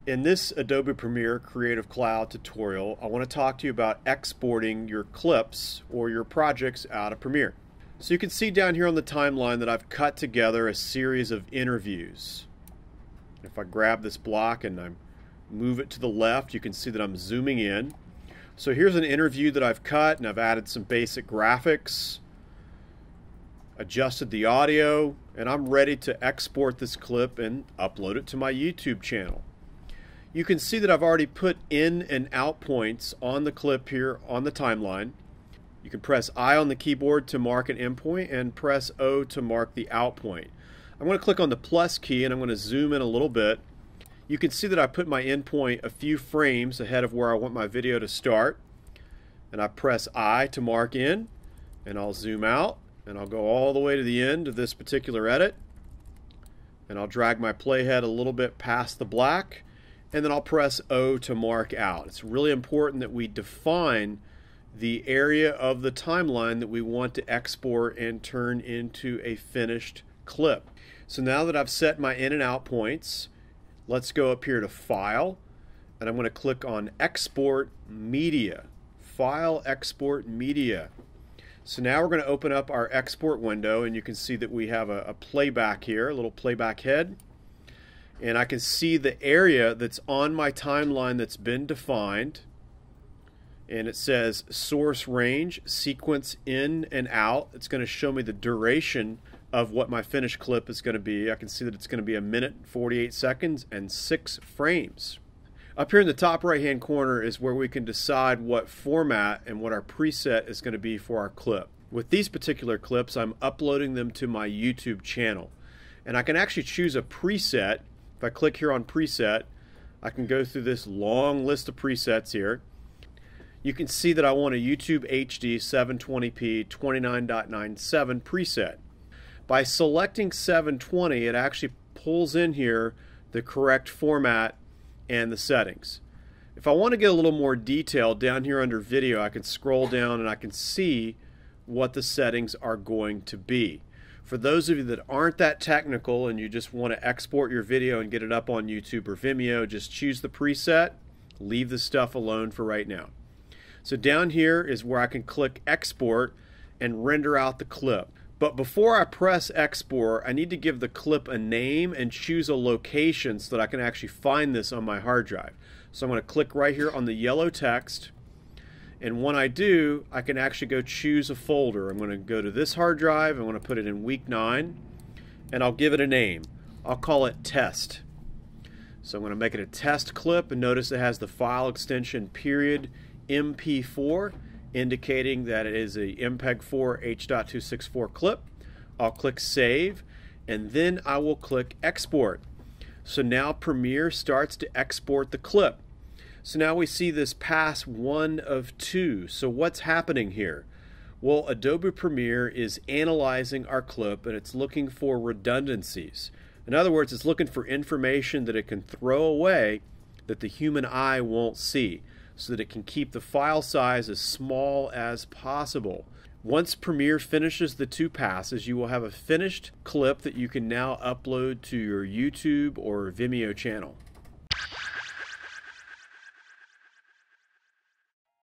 In this Adobe Premiere Creative Cloud tutorial, I want to talk to you about exporting your clips or your projects out of Premiere. So you can see down here on the timeline that I've cut together a series of interviews. If I grab this block and I move it to the left, you can see that I'm zooming in. So here's an interview that I've cut, and I've added some basic graphics, adjusted the audio, and I'm ready to export this clip and upload it to my YouTube channel. You can see that I've already put in and out points on the clip here on the timeline. You can press I on the keyboard to mark an in point and press O to mark the out point. I'm going to click on the plus key and I'm going to zoom in a little bit. You can see that I put my in point a few frames ahead of where I want my video to start. And I press I to mark in, and I'll zoom out and I'll go all the way to the end of this particular edit. And I'll drag my playhead a little bit past the black. And then I'll press O to mark out. It's really important that we define the area of the timeline that we want to export and turn into a finished clip. So now that I've set my in and out points, let's go up here to File, and I'm going to click on Export Media. File, Export Media. So now we're going to open up our export window, and you can see that we have a playback here, a little playback head. And I can see the area that's on my timeline that's been defined. And it says source range, sequence in and out. It's going to show me the duration of what my finished clip is going to be. I can see that it's going to be 1 minute, 48 seconds, and 6 frames. Up here in the top right hand corner is where we can decide what format and what our preset is going to be for our clip. With these particular clips, I'm uploading them to my YouTube channel. And I can actually choose a preset. If I click here on preset, I can go through this long list of presets here. You can see that I want a YouTube HD 720p 29.97 preset. By selecting 720, it actually pulls in here the correct format and the settings. If I want to get a little more detail, down here under video, I can scroll down and I can see what the settings are going to be. For those of you that aren't that technical and you just want to export your video and get it up on YouTube or Vimeo, just choose the preset, leave the stuff alone for right now. So down here is where I can click export and render out the clip. But before I press export, I need to give the clip a name and choose a location so that I can actually find this on my hard drive. So I'm going to click right here on the yellow text. And when I do, I can actually go choose a folder. I'm going to go to this hard drive. I'm going to put it in week 9. And I'll give it a name. I'll call it test. So I'm going to make it a test clip. And notice it has the file extension .mp4, indicating that it is a MPEG-4 H.264 clip. I'll click Save. And then I will click Export. So now Premiere starts to export the clip. So now we see this pass 1 of 2. So what's happening here? Well, Adobe Premiere is analyzing our clip and it's looking for redundancies. In other words, it's looking for information that it can throw away that the human eye won't see, so that it can keep the file size as small as possible. Once Premiere finishes the 2 passes, you will have a finished clip that you can now upload to your YouTube or Vimeo channel.